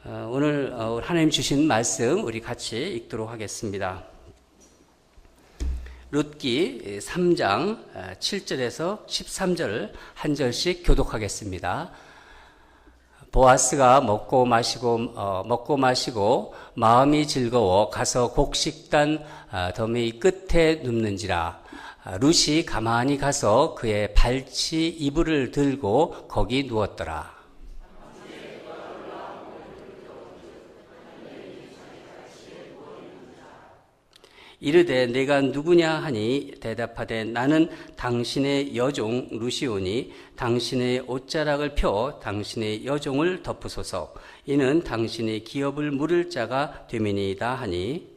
오늘 하나님 주신 말씀 우리 같이 읽도록 하겠습니다. 룻기 3장 7절에서 13절 한 절씩 교독하겠습니다. 보아스가 먹고 마시고 마음이 즐거워 가서 곡식단 더미 끝에 눕는지라. 룻이 가만히 가서 그의 발치 이불을 들고 거기 누웠더라. 이르되 내가 누구냐 하니 대답하되 나는 당신의 여종 룻이오니 당신의 옷자락을 펴 당신의 여종을 덮으소서. 이는 당신의 기업을 물을 자가 됨이니이다 하니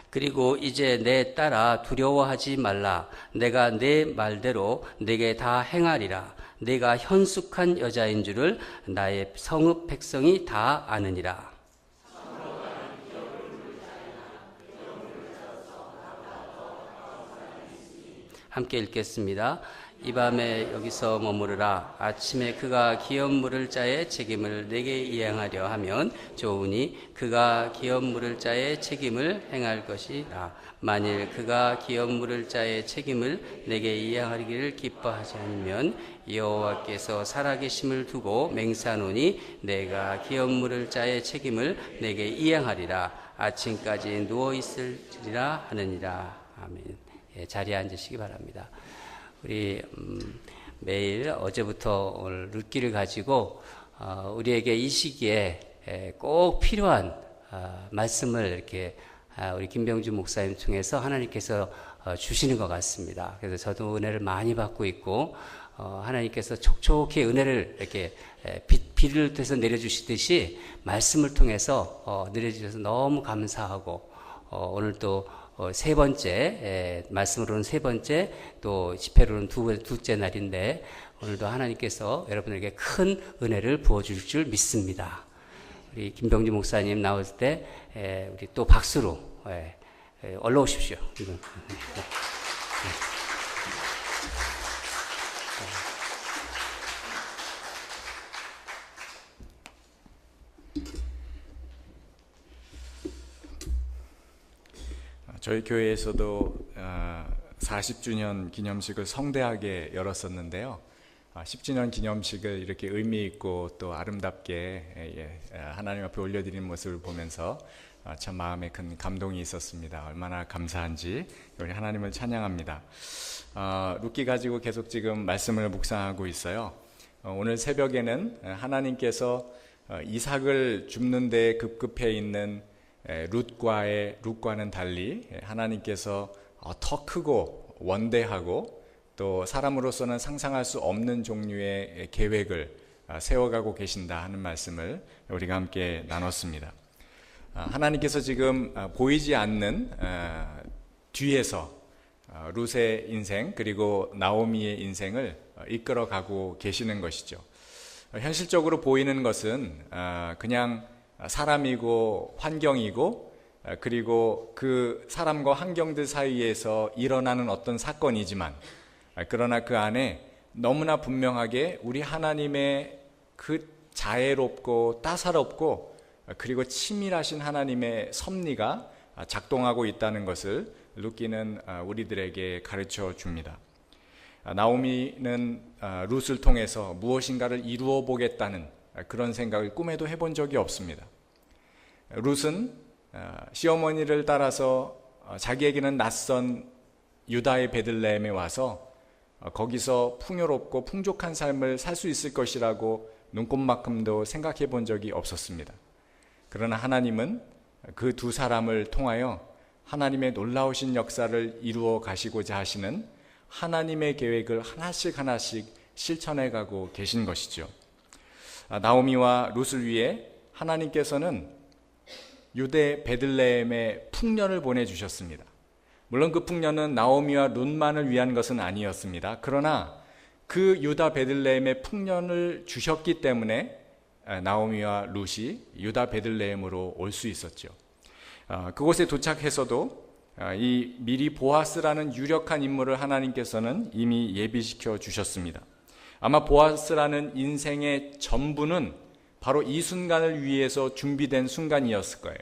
그리고 이제 내 딸아 두려워하지 말라. 내가 내 말대로 내게 다 행하리라. 내가 현숙한 여자인 줄을 나의 성읍 백성이 다 아느니라. 함께 읽겠습니다. 이 밤에 여기서 머무르라. 아침에 그가 기업 물을 자의 책임을 내게 이행하려 하면 좋으니 그가 기업 물을 자의 책임을 행할 것이라. 만일 그가 기업 물을 자의 책임을 내게 이행하기를 기뻐하지 않으면 여호와께서 살아계심을 두고 맹세하노니 내가 기업 물을 자의 책임을 내게 이행하리라. 아침까지 누워 있으리라 하느니라. 아멘. 자리에 앉으시기 바랍니다. 우리 매일 어제부터 오늘 룻기를 가지고 우리에게 이 시기에 꼭 필요한 말씀을 이렇게 우리 김병주 목사님 통해서 하나님께서 주시는 것 같습니다. 그래서 저도 은혜를 많이 받고 있고 하나님께서 촉촉히 은혜를 이렇게 비를 통해서 내려주시듯이 말씀을 통해서 내려주셔서 너무 감사하고 오늘 또 세 번째, 말씀으로는 세 번째, 또 집회로는 두째 날인데, 오늘도 하나님께서 여러분에게 큰 은혜를 부어줄 줄 믿습니다. 우리 김병주 목사님 나올 때, 우리 또 박수로, 올라 오십시오. 저희 교회에서도 40주년 기념식을 성대하게 열었었는데요. 10주년 기념식을 이렇게 의미 있고 또 아름답게 하나님 앞에 올려드리는 모습을 보면서 참 마음에 큰 감동이 있었습니다. 얼마나 감사한지 우리 하나님을 찬양합니다. 룻기 가지고 계속 지금 말씀을 묵상하고 있어요. 오늘 새벽에는 하나님께서 이삭을 줍는 데 급급해 있는 룻과는 달리 하나님께서 더 크고 원대하고 또 사람으로서는 상상할 수 없는 종류의 계획을 세워가고 계신다 하는 말씀을 우리가 함께 나눴습니다. 하나님께서 지금 보이지 않는 뒤에서 룻의 인생 그리고 나오미의 인생을 이끌어가고 계시는 것이죠. 현실적으로 보이는 것은 그냥 사람이고 환경이고 그리고 그 사람과 환경들 사이에서 일어나는 어떤 사건이지만 그러나 그 안에 너무나 분명하게 우리 하나님의 그 자애롭고 따사롭고 그리고 치밀하신 하나님의 섭리가 작동하고 있다는 것을 룻기는 우리들에게 가르쳐 줍니다. 나오미는 룻을 통해서 무엇인가를 이루어 보겠다는 그런 생각을 꿈에도 해본 적이 없습니다. 룻은 시어머니를 따라서 자기에게는 낯선 유다의 베들레헴에 와서 거기서 풍요롭고 풍족한 삶을 살 수 있을 것이라고 눈꼽만큼도 생각해 본 적이 없었습니다. 그러나 하나님은 그 두 사람을 통하여 하나님의 놀라우신 역사를 이루어 가시고자 하시는 하나님의 계획을 하나씩 실천해 가고 계신 것이죠. 나오미와 룻을 위해 하나님께서는 유대 베들레헴에 풍년을 보내주셨습니다. 물론 그 풍년은 나오미와 룻만을 위한 것은 아니었습니다. 그러나 그 유다 베들레헴에 풍년을 주셨기 때문에 나오미와 룻이 유다 베들레헴으로 올 수 있었죠. 그곳에 도착해서도 이 미리 보아스라는 유력한 인물을 하나님께서는 이미 예비시켜 주셨습니다. 아마 보아스라는 인생의 전부는 바로 이 순간을 위해서 준비된 순간이었을 거예요.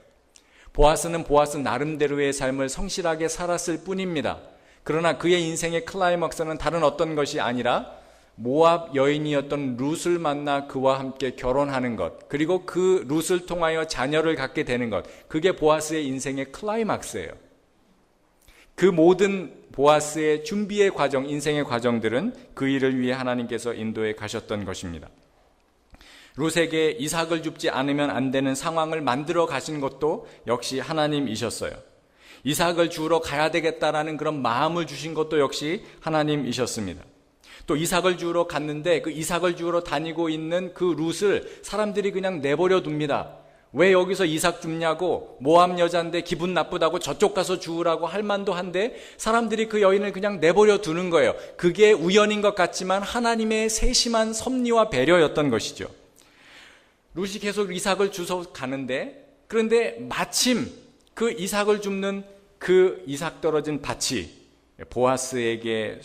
보아스는 보아스 나름대로의 삶을 성실하게 살았을 뿐입니다. 그러나 그의 인생의 클라이막스는 다른 어떤 것이 아니라 모압 여인이었던 룻을 만나 그와 함께 결혼하는 것, 그리고 그 룻을 통하여 자녀를 갖게 되는 것, 그게 보아스의 인생의 클라이막스예요. 그 모든 보아스의 준비의 과정, 인생의 과정들은 그 일을 위해 하나님께서 인도해 가셨던 것입니다. 룻에게 이삭을 줍지 않으면 안 되는 상황을 만들어 가신 것도 역시 하나님이셨어요. 이삭을 주우러 가야 되겠다라는 그런 마음을 주신 것도 역시 하나님이셨습니다. 또 이삭을 주우러 갔는데 그 이삭을 주우러 다니고 있는 그 룻을 사람들이 그냥 내버려 둡니다. 왜 여기서 이삭 줍냐고, 모압 여자인데 기분 나쁘다고 저쪽 가서 주우라고 할 만도 한데 사람들이 그 여인을 그냥 내버려 두는 거예요. 그게 우연인 것 같지만 하나님의 세심한 섭리와 배려였던 것이죠. 룻이 계속 이삭을 주워 가는데, 그런데 마침 그 이삭을 줍는 그 이삭 떨어진 밭이 보아스에게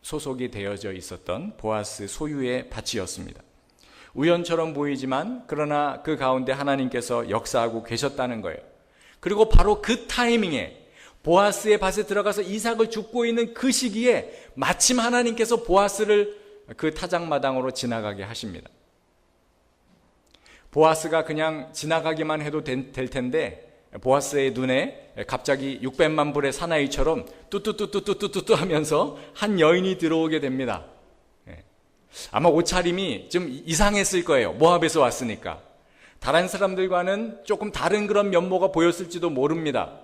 소속이 되어져 있었던 보아스 소유의 밭이었습니다. 우연처럼 보이지만 그러나 그 가운데 하나님께서 역사하고 계셨다는 거예요. 그리고 바로 그 타이밍에 보아스의 밭에 들어가서 이삭을 줍고 있는 그 시기에 마침 하나님께서 보아스를 그 타작마당으로 지나가게 하십니다. 보아스가 그냥 지나가기만 해도 될 텐데 보아스의 눈에 갑자기 600만 불의 사나이처럼 뚜뚜뚜뚜뚜뚜뚜 하면서 한 여인이 들어오게 됩니다. 아마 옷차림이 좀 이상했을 거예요. 모압에서 왔으니까. 다른 사람들과는 조금 다른 그런 면모가 보였을지도 모릅니다.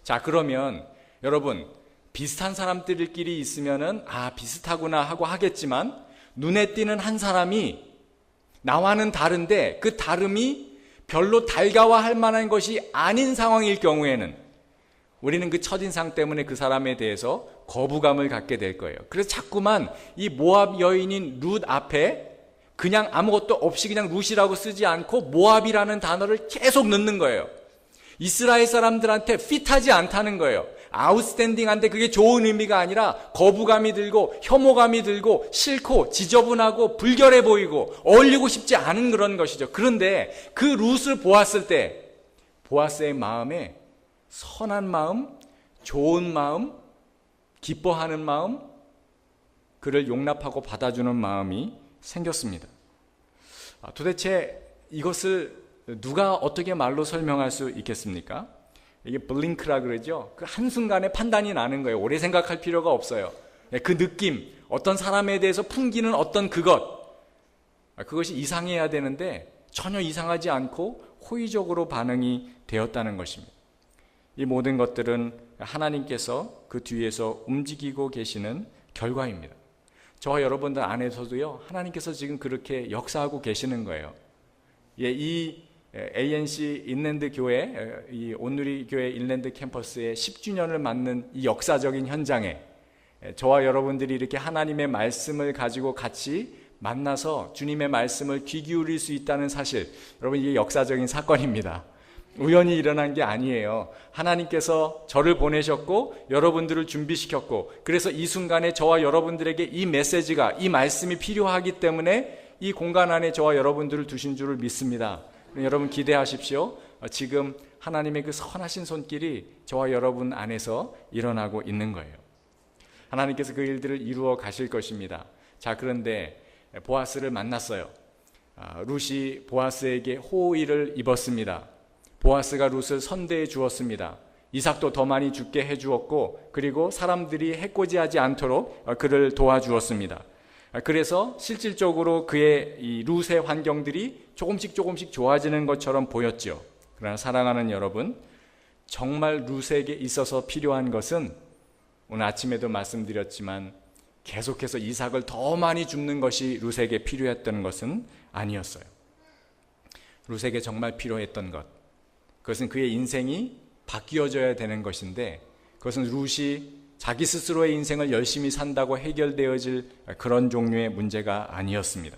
자, 그러면 여러분, 비슷한 사람들끼리 있으면은 비슷하구나 하고 하겠지만 눈에 띄는 한 사람이 나와는 다른데 그 다름이 별로 달가워할 만한 것이 아닌 상황일 경우에는 우리는 그 첫인상 때문에 그 사람에 대해서 거부감을 갖게 될 거예요. 그래서 자꾸만 이 모압 여인인 룻 앞에 그냥 아무것도 없이 그냥 룻이라고 쓰지 않고 모압이라는 단어를 계속 넣는 거예요. 이스라엘 사람들한테 핏하지 않다는 거예요. 아웃스탠딩한데 그게 좋은 의미가 아니라 거부감이 들고 혐오감이 들고 싫고 지저분하고 불결해 보이고 어울리고 싶지 않은 그런 것이죠. 그런데 그 룻을 보았을 때 보아스의 마음에 선한 마음, 좋은 마음, 기뻐하는 마음, 그를 용납하고 받아주는 마음이 생겼습니다. 도대체 이것을 누가 어떻게 말로 설명할 수 있겠습니까? 이게 블링크라 그러죠. 그 한순간에 판단이 나는 거예요. 오래 생각할 필요가 없어요. 그 느낌, 어떤 사람에 대해서 풍기는 어떤 그것이 이상해야 되는데 전혀 이상하지 않고 호의적으로 반응이 되었다는 것입니다. 이 모든 것들은 하나님께서 그 뒤에서 움직이고 계시는 결과입니다. 저와 여러분들 안에서도요, 하나님께서 지금 그렇게 역사하고 계시는 거예요. 이 ANC 인랜드 교회, 이 온누리 교회 인랜드 캠퍼스의 10주년을 맞는 이 역사적인 현장에 저와 여러분들이 이렇게 하나님의 말씀을 가지고 같이 만나서 주님의 말씀을 귀 기울일 수 있다는 사실, 여러분 이게 역사적인 사건입니다. 우연히 일어난 게 아니에요. 하나님께서 저를 보내셨고 여러분들을 준비시켰고, 그래서 이 순간에 저와 여러분들에게 이 메시지가, 이 말씀이 필요하기 때문에 이 공간 안에 저와 여러분들을 두신 줄을 믿습니다. 여러분 기대하십시오. 지금 하나님의 그 선하신 손길이 저와 여러분 안에서 일어나고 있는 거예요. 하나님께서 그 일들을 이루어 가실 것입니다. 자, 그런데 보아스를 만났어요. 룻이 보아스에게 호의를 입었습니다. 보아스가 룻을 선대해 주었습니다. 이삭도 더 많이 죽게 해 주었고, 그리고 사람들이 해코지하지 않도록 그를 도와주었습니다. 그래서 실질적으로 그의 이 룻의 환경들이 조금씩 좋아지는 것처럼 보였죠. 그러나 사랑하는 여러분, 정말 룻에게 있어서 필요한 것은 오늘 아침에도 말씀드렸지만 계속해서 이삭을 더 많이 줍는 것이 룻에게 필요했던 것은 아니었어요. 룻에게 정말 필요했던 것, 그것은 그의 인생이 바뀌어져야 되는 것인데, 그것은 룻이 자기 스스로의 인생을 열심히 산다고 해결되어질 그런 종류의 문제가 아니었습니다.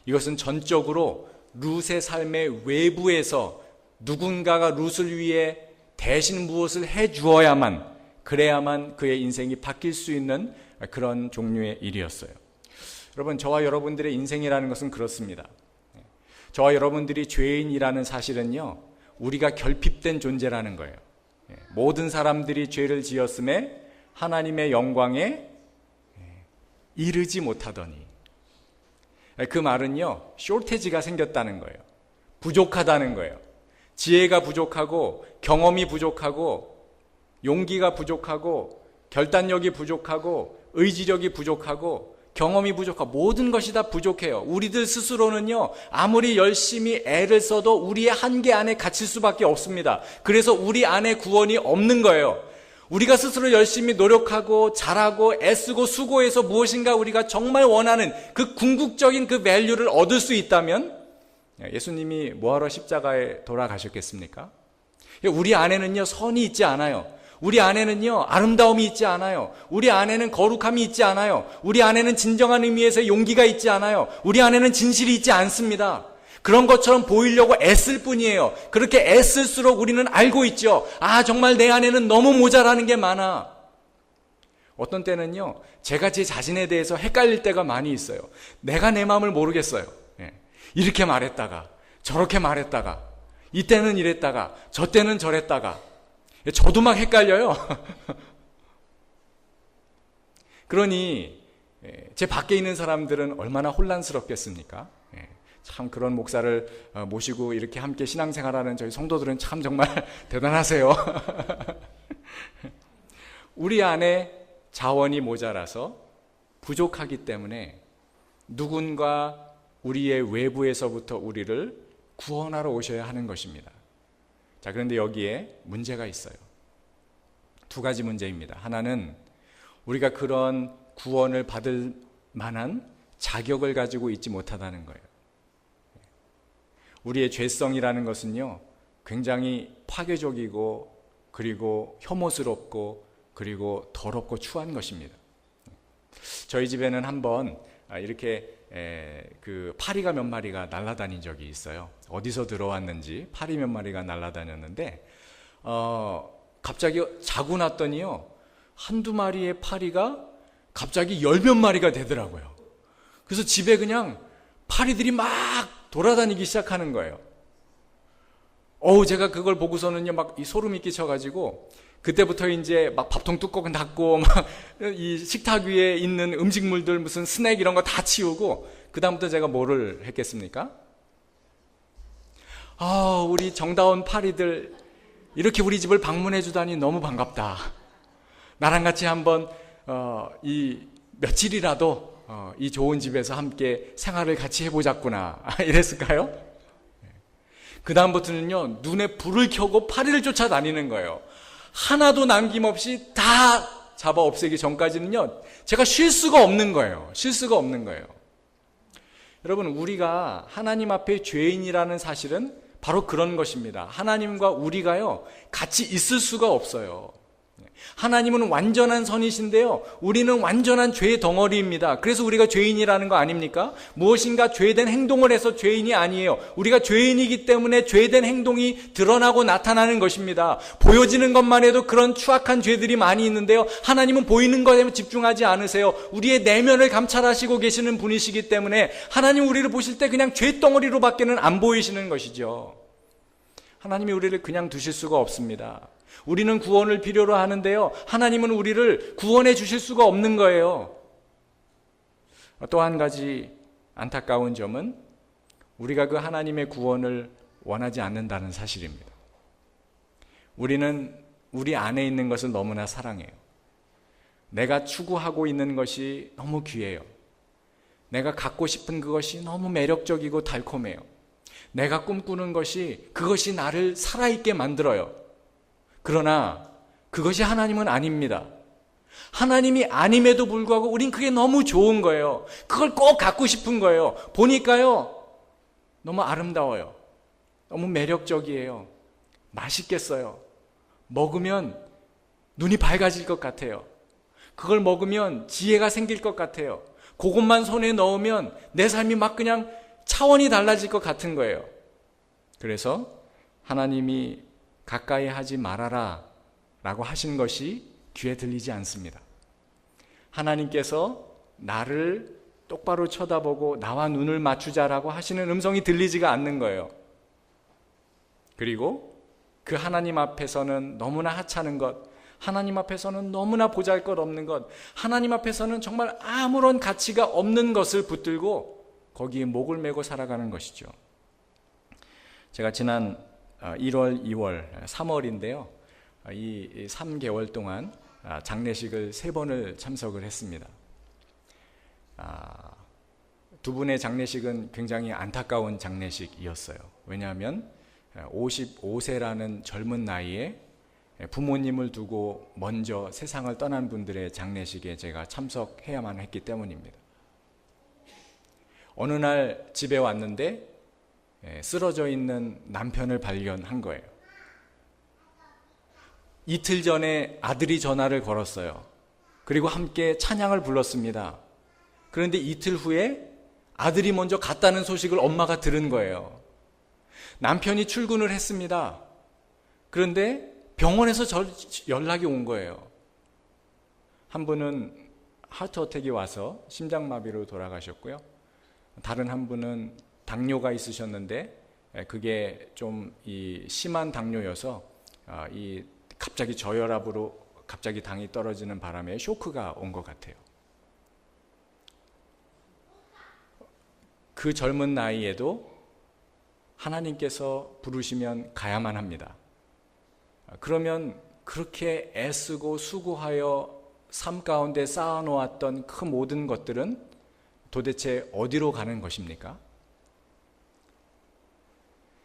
이것은 전적으로 룻의 삶의 외부에서 누군가가 룻을 위해 대신 무엇을 해 주어야만, 그래야만 그의 인생이 바뀔 수 있는 그런 종류의 일이었어요. 여러분, 저와 여러분들의 인생이라는 것은 그렇습니다. 저와 여러분들이 죄인이라는 사실은요, 우리가 결핍된 존재라는 거예요. 모든 사람들이 죄를 지었음에 하나님의 영광에 이르지 못하더니, 그 말은요, 쇼테지가 생겼다는 거예요. 부족하다는 거예요. 지혜가 부족하고, 경험이 부족하고, 용기가 부족하고, 결단력이 부족하고, 의지력이 부족하고, 경험이 부족하고, 모든 것이 다 부족해요. 우리들 스스로는요, 아무리 열심히 애를 써도 우리의 한계 안에 갇힐 수밖에 없습니다. 그래서 우리 안에 구원이 없는 거예요. 우리가 스스로 열심히 노력하고 잘하고 애쓰고 수고해서 무엇인가 우리가 정말 원하는 그 궁극적인 그 밸류를 얻을 수 있다면 예수님이 뭐하러 십자가에 돌아가셨겠습니까? 우리 안에는요, 선이 있지 않아요. 우리 안에는요, 아름다움이 있지 않아요. 우리 안에는 거룩함이 있지 않아요. 우리 안에는 진정한 의미에서 용기가 있지 않아요. 우리 안에는 진실이 있지 않습니다. 그런 것처럼 보이려고 애쓸 뿐이에요. 그렇게 애쓸수록 우리는 알고 있죠. 아, 정말 내 안에는 너무 모자라는 게 많아. 어떤 때는요, 제가 제 자신에 대해서 헷갈릴 때가 많이 있어요. 내가 내 마음을 모르겠어요. 이렇게 말했다가 저렇게 말했다가 이때는 이랬다가 저 때는 저랬다가 저도 막 헷갈려요. 그러니 제 밖에 있는 사람들은 얼마나 혼란스럽겠습니까? 참 그런 목사를 모시고 이렇게 함께 신앙생활하는 저희 성도들은 참 정말 대단하세요. 우리 안에 자원이 모자라서 부족하기 때문에 누군가 우리의 외부에서부터 우리를 구원하러 오셔야 하는 것입니다. 자, 그런데 여기에 문제가 있어요. 두 가지 문제입니다. 하나는 우리가 그런 구원을 받을 만한 자격을 가지고 있지 못하다는 거예요. 우리의 죄성이라는 것은요, 굉장히 파괴적이고 그리고 혐오스럽고 그리고 더럽고 추한 것입니다. 저희 집에는 한번 이렇게 그 파리가 몇 마리가 날아다닌 적이 있어요. 어디서 들어왔는지 파리 몇 마리가 날아다녔는데 갑자기 자고 났더니요, 한두 마리의 파리가 갑자기 열 몇 마리가 되더라고요. 그래서 집에 그냥 파리들이 막 돌아다니기 시작하는 거예요. 제가 그걸 보고서는요, 막 이 소름이 끼쳐가지고, 그때부터 이제 막 밥통 뚜껑 닫고, 막 이 식탁 위에 있는 음식물들, 무슨 스낵 이런 거 다 치우고, 그다음부터 제가 뭐를 했겠습니까? 우리 정다운 파리들, 이렇게 우리 집을 방문해 주다니 너무 반갑다. 나랑 같이 한번, 이 며칠이라도 이 좋은 집에서 함께 생활을 같이 해보자꾸나 이랬을까요? 그 다음부터는요, 눈에 불을 켜고 파리를 쫓아다니는 거예요. 하나도 남김없이 다 잡아 없애기 전까지는요, 제가 쉴 수가 없는 거예요. 쉴 수가 없는 거예요. 여러분, 우리가 하나님 앞에 죄인이라는 사실은 바로 그런 것입니다. 하나님과 우리가요, 같이 있을 수가 없어요. 하나님은 완전한 선이신데요, 우리는 완전한 죄의 덩어리입니다. 그래서 우리가 죄인이라는 거 아닙니까? 무엇인가 죄된 행동을 해서 죄인이 아니에요. 우리가 죄인이기 때문에 죄된 행동이 드러나고 나타나는 것입니다. 보여지는 것만 해도 그런 추악한 죄들이 많이 있는데요, 하나님은 보이는 것에 집중하지 않으세요. 우리의 내면을 감찰하시고 계시는 분이시기 때문에 하나님 우리를 보실 때 그냥 죄덩어리로밖에는 안 보이시는 것이죠. 하나님이 우리를 그냥 두실 수가 없습니다. 우리는 구원을 필요로 하는데요, 하나님은 우리를 구원해 주실 수가 없는 거예요. 또 한 가지 안타까운 점은 우리가 그 하나님의 구원을 원하지 않는다는 사실입니다. 우리는 우리 안에 있는 것을 너무나 사랑해요. 내가 추구하고 있는 것이 너무 귀해요. 내가 갖고 싶은 그것이 너무 매력적이고 달콤해요. 내가 꿈꾸는 것이, 그것이 나를 살아있게 만들어요. 그러나 그것이 하나님은 아닙니다. 하나님이 아님에도 불구하고 우린 그게 너무 좋은 거예요. 그걸 꼭 갖고 싶은 거예요. 보니까요, 너무 아름다워요. 너무 매력적이에요. 맛있겠어요. 먹으면 눈이 밝아질 것 같아요. 그걸 먹으면 지혜가 생길 것 같아요. 그것만 손에 넣으면 내 삶이 막 그냥 차원이 달라질 것 같은 거예요. 그래서 하나님이 가까이 하지 말아라 라고 하신 것이 귀에 들리지 않습니다. 하나님께서 나를 똑바로 쳐다보고 나와 눈을 맞추자라고 하시는 음성이 들리지가 않는 거예요. 그리고 그 하나님 앞에서는 너무나 하찮은 것, 하나님 앞에서는 너무나 보잘것없는 것, 하나님 앞에서는 정말 아무런 가치가 없는 것을 붙들고 거기에 목을 메고 살아가는 것이죠. 제가 지난 1월, 2월, 3월인데요. 이 3개월 동안 장례식을 3번을 참석을 했습니다. 두 분의 장례식은 굉장히 안타까운 장례식이었어요. 왜냐하면 55세라는 젊은 나이에 부모님을 두고 먼저 세상을 떠난 분들의 장례식에 제가 참석해야만 했기 때문입니다. 어느 날 집에 왔는데 쓰러져 있는 남편을 발견한 거예요. 이틀 전에 아들이 전화를 걸었어요. 그리고 함께 찬양을 불렀습니다. 그런데 이틀 후에 아들이 먼저 갔다는 소식을 엄마가 들은 거예요. 남편이 출근을 했습니다. 그런데 병원에서 연락이 온 거예요. 한 분은 하트어택이 와서 심장마비로 돌아가셨고요. 다른 한 분은 당뇨가 있으셨는데 그게 좀 심한 당뇨여서 갑자기 저혈압으로 갑자기 당이 떨어지는 바람에 쇼크가 온 것 같아요. 그 젊은 나이에도 하나님께서 부르시면 가야만 합니다. 그러면 그렇게 애쓰고 수고하여 삶 가운데 쌓아놓았던 그 모든 것들은 도대체 어디로 가는 것입니까?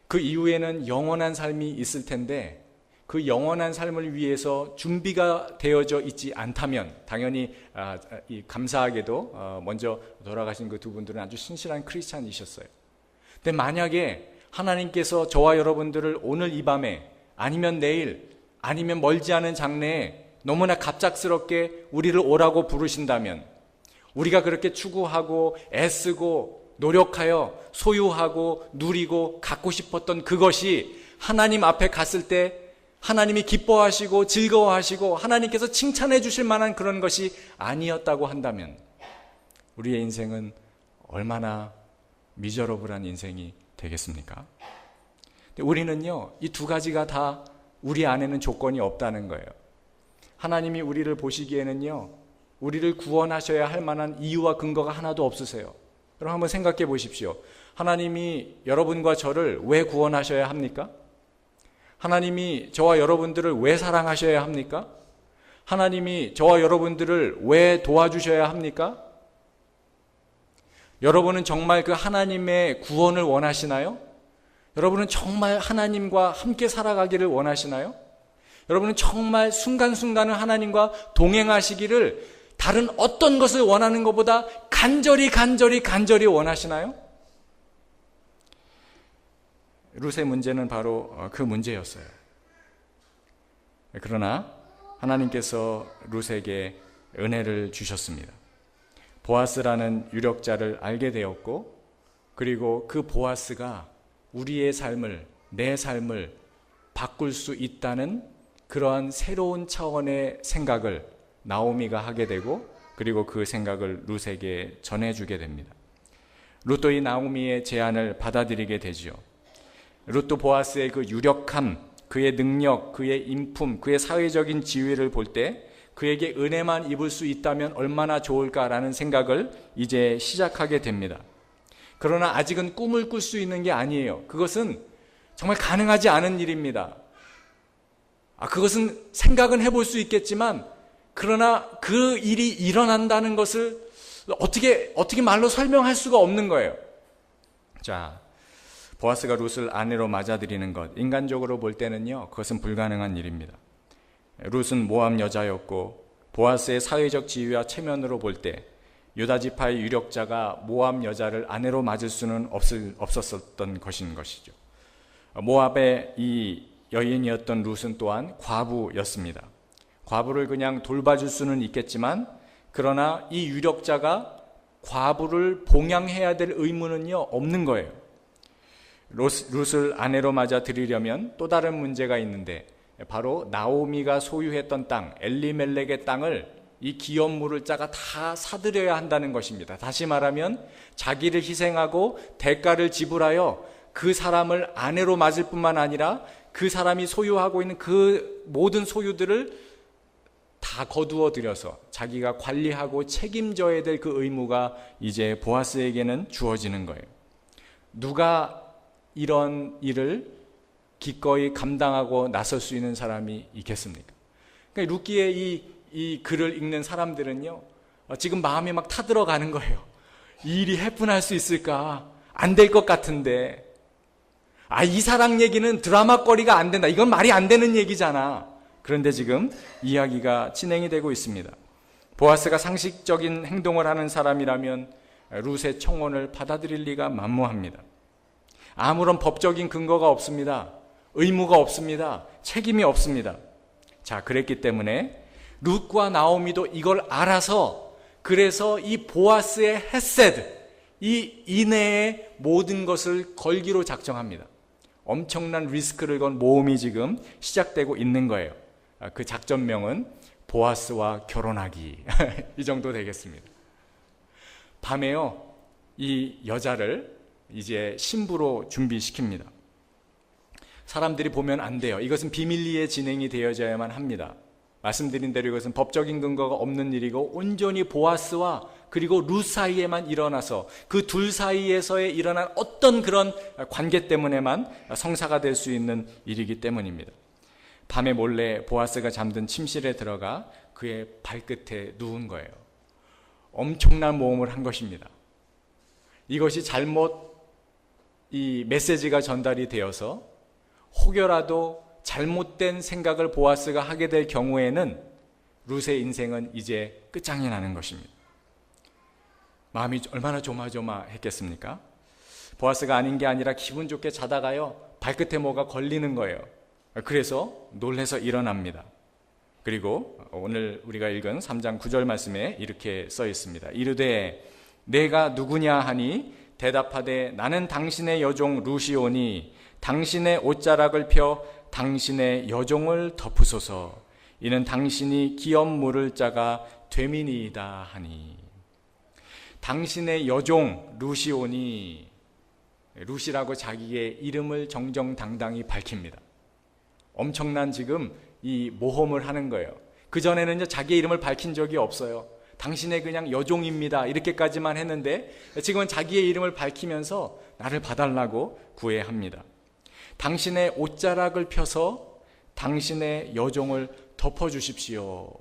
그 이후에는 영원한 삶이 있을 텐데 그 영원한 삶을 위해서 준비가 되어져 있지 않다면 당연히 감사하게도 먼저 돌아가신 그 두 분들은 아주 신실한 크리스찬이셨어요. 근데 만약에 하나님께서 저와 여러분들을 오늘 이 밤에 아니면 내일 아니면 멀지 않은 장래에 너무나 갑작스럽게 우리를 오라고 부르신다면 우리가 그렇게 추구하고 애쓰고 노력하여 소유하고 누리고 갖고 싶었던 그것이 하나님 앞에 갔을 때 하나님이 기뻐하시고 즐거워하시고 하나님께서 칭찬해 주실 만한 그런 것이 아니었다고 한다면 우리의 인생은 얼마나 미저러블한 인생이 되겠습니까? 우리는요, 이 두 가지가 다 우리 안에는 조건이 없다는 거예요. 하나님이 우리를 보시기에는요, 우리를 구원하셔야 할 만한 이유와 근거가 하나도 없으세요. 여러분 한번 생각해 보십시오. 하나님이 여러분과 저를 왜 구원하셔야 합니까? 하나님이 저와 여러분들을 왜 사랑하셔야 합니까? 하나님이 저와 여러분들을 왜 도와주셔야 합니까? 여러분은 정말 그 하나님의 구원을 원하시나요? 여러분은 정말 하나님과 함께 살아가기를 원하시나요? 여러분은 정말 순간순간을 하나님과 동행하시기를 다른 어떤 것을 원하는 것보다 간절히 원하시나요? 룻의 문제는 바로 그 문제였어요. 그러나 하나님께서 룻에게 은혜를 주셨습니다. 보아스라는 유력자를 알게 되었고, 그리고 그 보아스가 우리의 삶을, 내 삶을 바꿀 수 있다는 그러한 새로운 차원의 생각을 나오미가 하게 되고, 그리고 그 생각을 룻에게 전해주게 됩니다. 룻도 이 나오미의 제안을 받아들이게 되지요. 룻도 보아스의 그 유력함, 그의 능력, 그의 인품, 그의 사회적인 지위를 볼 때 그에게 은혜만 입을 수 있다면 얼마나 좋을까라는 생각을 이제 시작하게 됩니다. 그러나 아직은 꿈을 꿀 수 있는 게 아니에요. 그것은 정말 가능하지 않은 일입니다. 그것은 생각은 해볼 수 있겠지만, 그러나 그 일이 일어난다는 것을 어떻게 말로 설명할 수가 없는 거예요. 자, 보아스가 룻을 아내로 맞아들이는 것, 인간적으로 볼 때는요, 그것은 불가능한 일입니다. 룻은 모압 여자였고 보아스의 사회적 지위와 체면으로 볼 때 유다 지파의 유력자가 모압 여자를 아내로 맞을 수는 없었던 것인 것이죠. 모압의 이 여인이었던 룻은 또한 과부였습니다. 과부를 그냥 돌봐줄 수는 있겠지만, 그러나 이 유력자가 과부를 봉양해야 될 의무는요 없는 거예요. 룻을 아내로 맞아 들이려면 또 다른 문제가 있는데, 바로 나오미가 소유했던 땅, 엘리멜렉의 땅을 이 기업물을 자가 다 사들여야 한다는 것입니다. 다시 말하면 자기를 희생하고 대가를 지불하여 그 사람을 아내로 맞을 뿐만 아니라 그 사람이 소유하고 있는 그 모든 소유들을 다 거두어 들여서 자기가 관리하고 책임져야 될 그 의무가 이제 보아스에게는 주어지는 거예요. 누가 이런 일을 기꺼이 감당하고 나설 수 있는 사람이 있겠습니까? 그러니까 룻기의 이 글을 읽는 사람들은요, 지금 마음이 막 타들어가는 거예요. 이 일이 해픈할 수 있을까? 안 될 것 같은데. 이 사랑 얘기는 드라마거리가 안 된다. 이건 말이 안 되는 얘기잖아. 그런데 지금 이야기가 진행이 되고 있습니다. 보아스가 상식적인 행동을 하는 사람이라면 룻의 청혼을 받아들일 리가 만무합니다. 아무런 법적인 근거가 없습니다. 의무가 없습니다. 책임이 없습니다. 자, 그랬기 때문에 룻과 나오미도 이걸 알아서, 그래서 이 보아스의 헤세드, 이 인애의 모든 것을 걸기로 작정합니다. 엄청난 리스크를 건 모험이 지금 시작되고 있는 거예요. 그 작전명은 보아스와 결혼하기 이 정도 되겠습니다. 밤에요, 이 여자를 이제 신부로 준비시킵니다. 사람들이 보면 안 돼요. 이것은 비밀리에 진행이 되어져야만 합니다. 말씀드린 대로 이것은 법적인 근거가 없는 일이고 온전히 보아스와 그리고 룻 사이에만 일어나서 그 둘 사이에서의 일어난 어떤 그런 관계 때문에만 성사가 될 수 있는 일이기 때문입니다. 밤에 몰래 보아스가 잠든 침실에 들어가 그의 발끝에 누운 거예요. 엄청난 모험을 한 것입니다. 이것이 잘못 이 메시지가 전달이 되어서 혹여라도 잘못된 생각을 보아스가 하게 될 경우에는 룻의 인생은 이제 끝장이 나는 것입니다. 마음이 얼마나 조마조마했겠습니까? 보아스가 아닌 게 아니라 기분 좋게 자다가요, 발끝에 뭐가 걸리는 거예요. 그래서 놀라서 일어납니다. 그리고 오늘 우리가 읽은 3장 9절 말씀에 이렇게 써 있습니다. 이르되 내가 누구냐 하니 대답하되 나는 당신의 여종 룻이오니 당신의 옷자락을 펴 당신의 여종을 덮으소서. 이는 당신이 기업 물을 자가 되미니이다 하니. 당신의 여종 룻이오니, 룻이라고 자기의 이름을 정정당당히 밝힙니다. 엄청난 지금 이 모험을 하는 거예요. 그전에는 자기의 이름을 밝힌 적이 없어요. 당신의 그냥 여종입니다 이렇게까지만 했는데 지금은 자기의 이름을 밝히면서 나를 봐달라고 구애합니다. 당신의 옷자락을 펴서 당신의 여종을 덮어주십시오.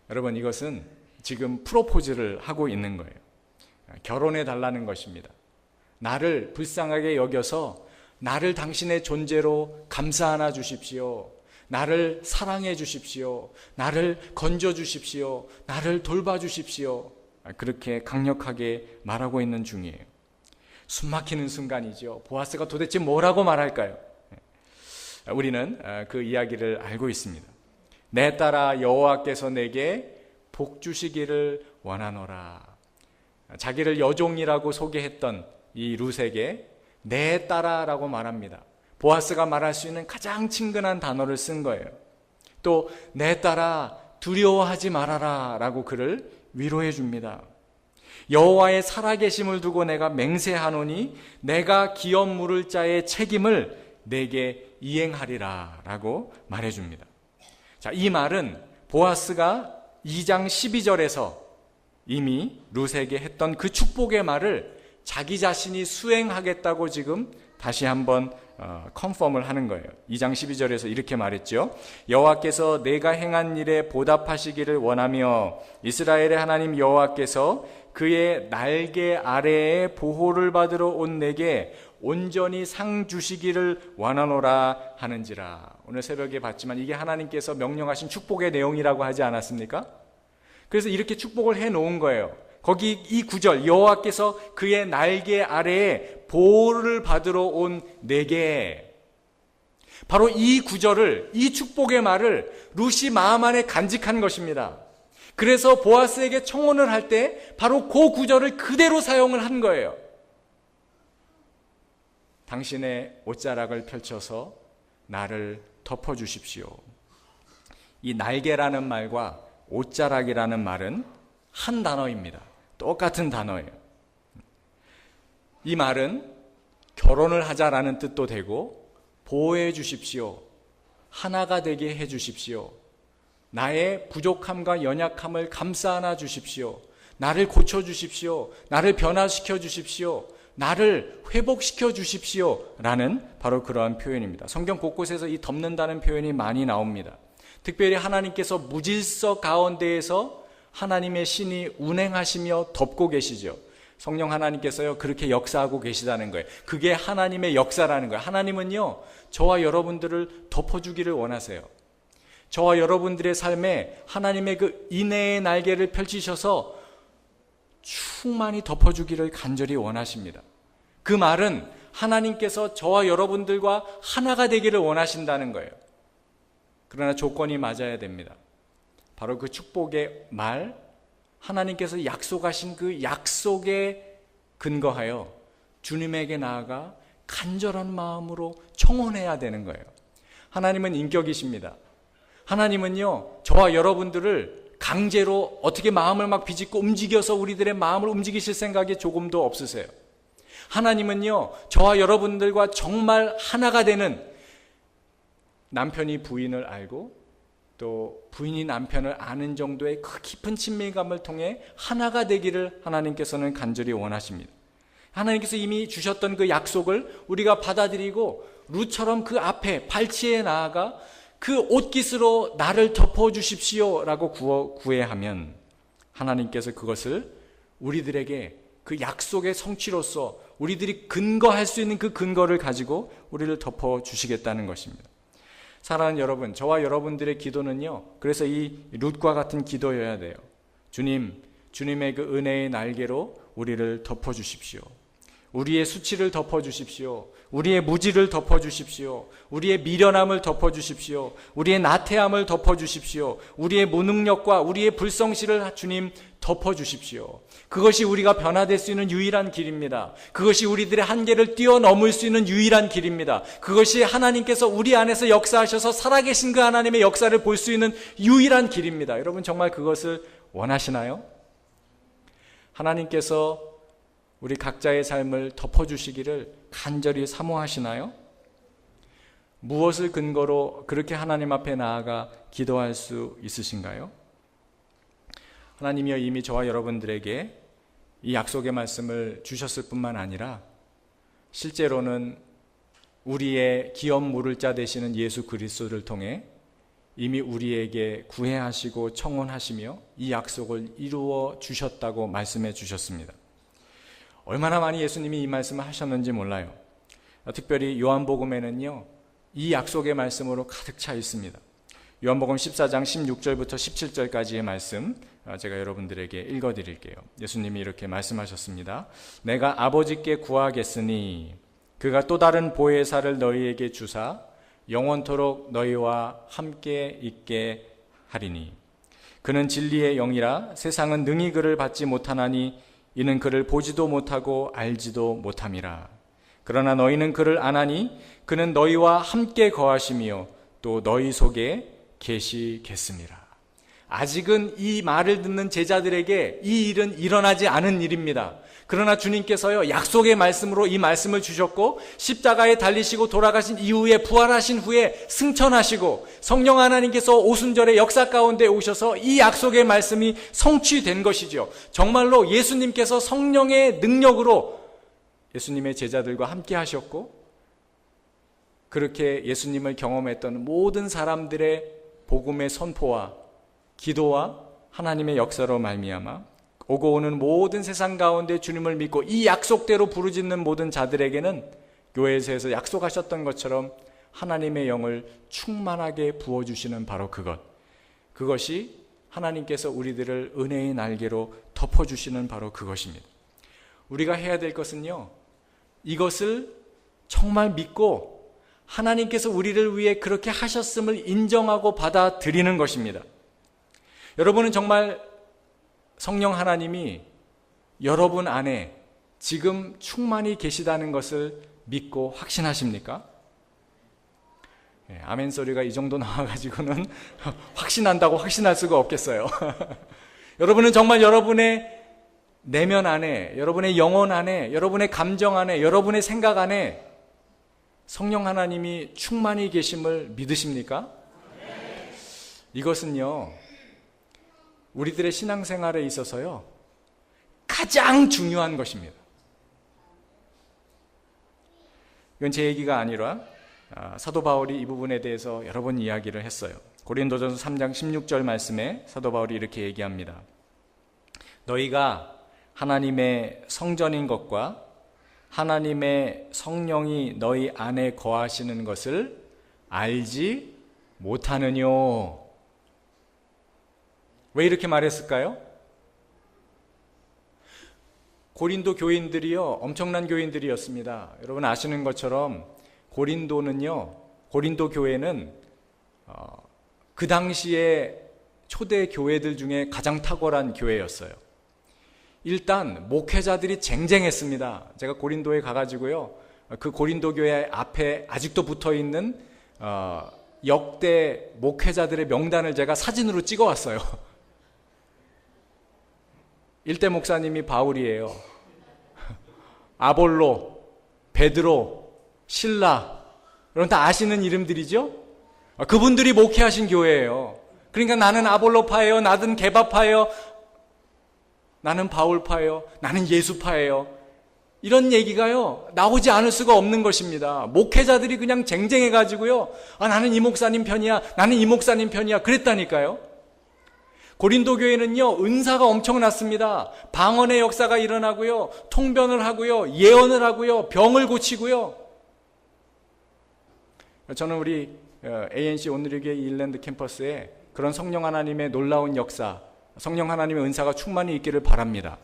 여러분, 이것은 지금 프로포즈를 하고 있는 거예요. 결혼해 달라는 것입니다. 나를 불쌍하게 여겨서 나를 당신의 존재로 감싸 안아 주십시오. 나를 사랑해 주십시오. 나를 건져 주십시오. 나를 돌봐 주십시오. 그렇게 강력하게 말하고 있는 중이에요. 숨막히는 순간이죠. 보아스가 도대체 뭐라고 말할까요? 우리는 그 이야기를 알고 있습니다. 내 딸아, 여호와께서 내게 복 주시기를 원하노라. 자기를 여종이라고 소개했던 이 룻에게 내 딸아라고 말합니다. 보아스가 말할 수 있는 가장 친근한 단어를 쓴 거예요. 또 내 딸아 두려워하지 말아라 라고 그를 위로해 줍니다. 여호와의 살아계심을 두고 내가 맹세하노니 내가 기업 물을 자의 책임을 내게 이행하리라 라고 말해줍니다. 자, 이 말은 보아스가 2장 12절에서 이미 룻에게 했던 그 축복의 말을 자기 자신이 수행하겠다고 지금 다시 한번 컨펌을 하는 거예요. 2장 12절에서 이렇게 말했죠. 여호와께서 내가 행한 일에 보답하시기를 원하며 이스라엘의 하나님 여호와께서 그의 날개 아래에 보호를 받으러 온 내게 온전히 상 주시기를 원하노라 하는지라. 오늘 새벽에 봤지만 이게 하나님께서 명령하신 축복의 내용이라고 하지 않았습니까? 그래서 이렇게 축복을 해 놓은 거예요. 거기 이 구절, 여호와께서 그의 날개 아래에 보호를 받으러 온 내게, 바로 이 구절을, 이 축복의 말을 룻이 마음 안에 간직한 것입니다. 그래서 보아스에게 청혼을 할 때 바로 그 구절을 그대로 사용을 한 거예요. 당신의 옷자락을 펼쳐서 나를 덮어주십시오. 이 날개라는 말과 옷자락이라는 말은 한 단어입니다. 똑같은 단어예요. 이 말은 결혼을 하자라는 뜻도 되고 보호해 주십시오. 하나가 되게 해 주십시오. 나의 부족함과 연약함을 감싸 안아 주십시오. 나를 고쳐 주십시오. 나를 변화시켜 주십시오. 나를 회복시켜 주십시오. 라는 바로 그러한 표현입니다. 성경 곳곳에서 이 덮는다는 표현이 많이 나옵니다. 특별히 하나님께서 무질서 가운데에서 하나님의 신이 운행하시며 덮고 계시죠. 성령 하나님께서요 그렇게 역사하고 계시다는 거예요. 그게 하나님의 역사라는 거예요. 하나님은요 저와 여러분들을 덮어주기를 원하세요. 저와 여러분들의 삶에 하나님의 그 인애의 날개를 펼치셔서 충만히 덮어주기를 간절히 원하십니다. 그 말은 하나님께서 저와 여러분들과 하나가 되기를 원하신다는 거예요. 그러나 조건이 맞아야 됩니다. 바로 그 축복의 말, 하나님께서 약속하신 그 약속에 근거하여 주님에게 나아가 간절한 마음으로 청혼해야 되는 거예요. 하나님은 인격이십니다. 하나님은요 저와 여러분들을 강제로 어떻게 마음을 막 비집고 움직여서 우리들의 마음을 움직이실 생각이 조금도 없으세요. 하나님은요 저와 여러분들과 정말 하나가 되는, 남편이 부인을 알고 또 부인이 남편을 아는 정도의 그 깊은 친밀감을 통해 하나가 되기를 하나님께서는 간절히 원하십니다. 하나님께서 이미 주셨던 그 약속을 우리가 받아들이고 룻처럼 그 앞에 발치에 나아가 그 옷깃으로 나를 덮어주십시오 라고 구애하면 하나님께서 그것을 우리들에게 그 약속의 성취로서 우리들이 근거할 수 있는 그 근거를 가지고 우리를 덮어주시겠다는 것입니다. 사랑하는 여러분, 저와 여러분들의 기도는요 그래서 이 룻과 같은 기도여야 돼요. 주님, 주님의 그 은혜의 날개로 우리를 덮어주십시오. 우리의 수치를 덮어주십시오. 우리의 무지를 덮어주십시오. 우리의 미련함을 덮어주십시오. 우리의 나태함을 덮어주십시오. 우리의 무능력과 우리의 불성실을 주님 덮어주십시오. 그것이 우리가 변화될 수 있는 유일한 길입니다. 그것이 우리들의 한계를 뛰어넘을 수 있는 유일한 길입니다. 그것이 하나님께서 우리 안에서 역사하셔서 살아계신 그 하나님의 역사를 볼 수 있는 유일한 길입니다. 여러분 정말 그것을 원하시나요? 하나님께서 우리 각자의 삶을 덮어주시기를 간절히 사모하시나요? 무엇을 근거로 그렇게 하나님 앞에 나아가 기도할 수 있으신가요? 하나님이여 이미 저와 여러분들에게 이 약속의 말씀을 주셨을 뿐만 아니라 실제로는 우리의 기업 물을 자 되시는 예수 그리스도를 통해 이미 우리에게 구애하시고 청혼하시며 이 약속을 이루어 주셨다고 말씀해 주셨습니다. 얼마나 많이 예수님이 이 말씀을 하셨는지 몰라요. 특별히 요한복음에는요 이 약속의 말씀으로 가득 차 있습니다. 요한복음 14장 16절부터 17절까지의 말씀 제가 여러분들에게 읽어드릴게요. 예수님이 이렇게 말씀하셨습니다. 내가 아버지께 구하겠으니 그가 또 다른 보혜사를 너희에게 주사 영원토록 너희와 함께 있게 하리니 그는 진리의 영이라 세상은 능히 그를 받지 못하나니 이는 그를 보지도 못하고 알지도 못함이라. 그러나 너희는 그를 아나니 그는 너희와 함께 거하시며 또 너희 속에 계시겠습니다. 아직은 이 말을 듣는 제자들에게 이 일은 일어나지 않은 일입니다. 그러나 주님께서요 약속의 말씀으로 이 말씀을 주셨고 십자가에 달리시고 돌아가신 이후에 부활하신 후에 승천하시고 성령 하나님께서 오순절의 역사 가운데 오셔서 이 약속의 말씀이 성취된 것이죠. 정말로 예수님께서 성령의 능력으로 예수님의 제자들과 함께 하셨고 그렇게 예수님을 경험했던 모든 사람들의 복음의 선포와 기도와 하나님의 역사로 말미암아 오고 오는 모든 세상 가운데 주님을 믿고 이 약속대로 부르짖는 모든 자들에게는 교회에서 약속하셨던 것처럼 하나님의 영을 충만하게 부어주시는 바로 그것이 하나님께서 우리들을 은혜의 날개로 덮어주시는 바로 그것입니다. 우리가 해야 될 것은요 이것을 정말 믿고 하나님께서 우리를 위해 그렇게 하셨음을 인정하고 받아들이는 것입니다. 여러분은 정말 성령 하나님이 여러분 안에 지금 충만히 계시다는 것을 믿고 확신하십니까? 아멘 소리가 이 정도 나와가지고는 확신한다고 확신할 수가 없겠어요. 여러분은 정말 여러분의 내면 안에, 여러분의 영혼 안에, 여러분의 감정 안에, 여러분의 생각 안에 성령 하나님이 충만히 계심을 믿으십니까? 이것은요, 우리들의 신앙생활에 있어서요, 가장 중요한 것입니다. 이건 제 얘기가 아니라 사도 바울이 이 부분에 대해서 여러 번 이야기를 했어요. 고린도전서 3장 16절 말씀에 사도 바울이 이렇게 얘기합니다. 너희가 하나님의 성전인 것과 하나님의 성령이 너희 안에 거하시는 것을 알지 못하느뇨. 왜 이렇게 말했을까요? 고린도 교인들이요, 엄청난 교인들이었습니다. 여러분 아시는 것처럼 고린도 교회는 그 당시에 초대 교회들 중에 가장 탁월한 교회였어요. 일단 목회자들이 쟁쟁했습니다. 제가 고린도에 가가지고요, 그 고린도 교회 앞에 아직도 붙어있는 역대 목회자들의 명단을 제가 사진으로 찍어왔어요. 1대 목사님이 바울이에요. 아볼로, 베드로, 실라, 여러분 다 아시는 이름들이죠? 그분들이 목회하신 교회예요. 그러니까 나는 아볼로파예요, 나는 게바파예요, 나는 바울파예요, 나는 예수파예요, 이런 얘기가요 나오지 않을 수가 없는 것입니다. 목회자들이 그냥 쟁쟁해가지고요, 나는 이 목사님 편이야, 나는 이 목사님 편이야 그랬다니까요. 고린도 교회는요, 은사가 엄청났습니다. 방언의 역사가 일어나고요, 통변을 하고요, 예언을 하고요, 병을 고치고요. 저는 우리 ANC 온누리교회 일랜드 캠퍼스에 그런 성령 하나님의 놀라운 역사, 성령 하나님의 은사가 충만히 있기를 바랍니다.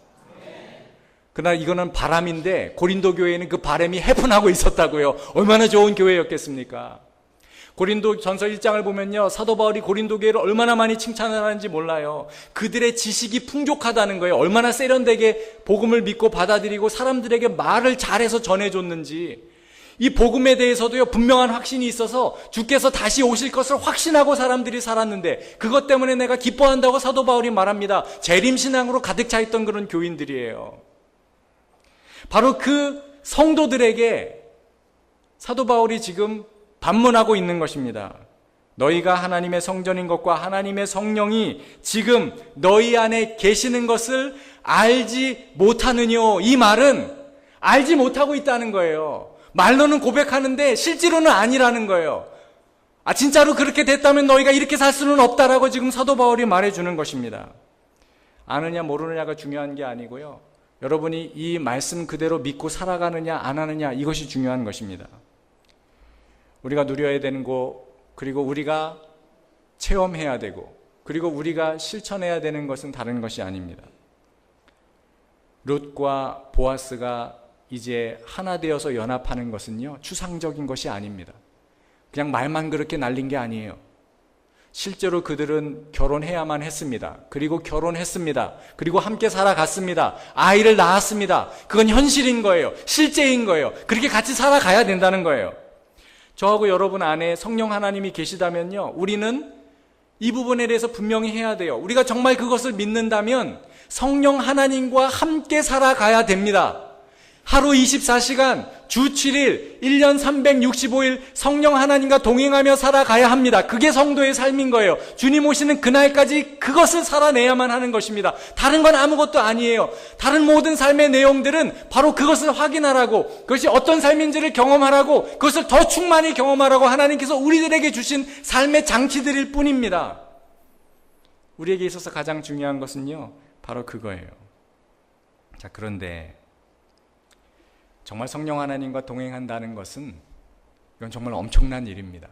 그러나 이거는 바람인데 고린도 교회는 그 바람이 해픈하고 있었다고요. 얼마나 좋은 교회였겠습니까? 고린도 전서 1장을 보면요, 사도 바울이 고린도 교회를 얼마나 많이 칭찬을 하는지 몰라요. 그들의 지식이 풍족하다는 거예요. 얼마나 세련되게 복음을 믿고 받아들이고 사람들에게 말을 잘해서 전해줬는지. 이 복음에 대해서도요, 분명한 확신이 있어서 주께서 다시 오실 것을 확신하고 사람들이 살았는데, 그것 때문에 내가 기뻐한다고 사도 바울이 말합니다. 재림신앙으로 가득 차 있던 그런 교인들이에요. 바로 그 성도들에게 사도 바울이 지금 반문하고 있는 것입니다. 너희가 하나님의 성전인 것과 하나님의 성령이 지금 너희 안에 계시는 것을 알지 못하느뇨. 이 말은 알지 못하고 있다는 거예요. 말로는 고백하는데 실제로는 아니라는 거예요. 진짜로 그렇게 됐다면 너희가 이렇게 살 수는 없다라고 지금 사도 바울이 말해주는 것입니다. 아느냐 모르느냐가 중요한 게 아니고요, 여러분이 이 말씀 그대로 믿고 살아가느냐 안 하느냐, 이것이 중요한 것입니다. 우리가 누려야 되는 거, 그리고 우리가 체험해야 되고, 그리고 우리가 실천해야 되는 것은 다른 것이 아닙니다. 룻과 보아스가 이제 하나 되어서 연합하는 것은요, 추상적인 것이 아닙니다. 그냥 말만 그렇게 날린 게 아니에요. 실제로 그들은 결혼해야만 했습니다. 그리고 결혼했습니다. 그리고 함께 살아갔습니다. 아이를 낳았습니다. 그건 현실인 거예요. 실제인 거예요. 그렇게 같이 살아가야 된다는 거예요. 저하고 여러분 안에 성령 하나님이 계시다면요, 우리는 이 부분에 대해서 분명히 해야 돼요. 우리가 정말 그것을 믿는다면 성령 하나님과 함께 살아가야 됩니다. 하루 24시간, 주 7일, 1년 365일 성령 하나님과 동행하며 살아가야 합니다. 그게 성도의 삶인 거예요. 주님 오시는 그날까지 그것을 살아내야만 하는 것입니다. 다른 건 아무것도 아니에요. 다른 모든 삶의 내용들은 바로 그것을 확인하라고, 그것이 어떤 삶인지를 경험하라고, 그것을 더 충만히 경험하라고 하나님께서 우리들에게 주신 삶의 장치들일 뿐입니다. 우리에게 있어서 가장 중요한 것은요, 바로 그거예요. 자, 그런데 정말 성령 하나님과 동행한다는 것은 이건 정말 엄청난 일입니다.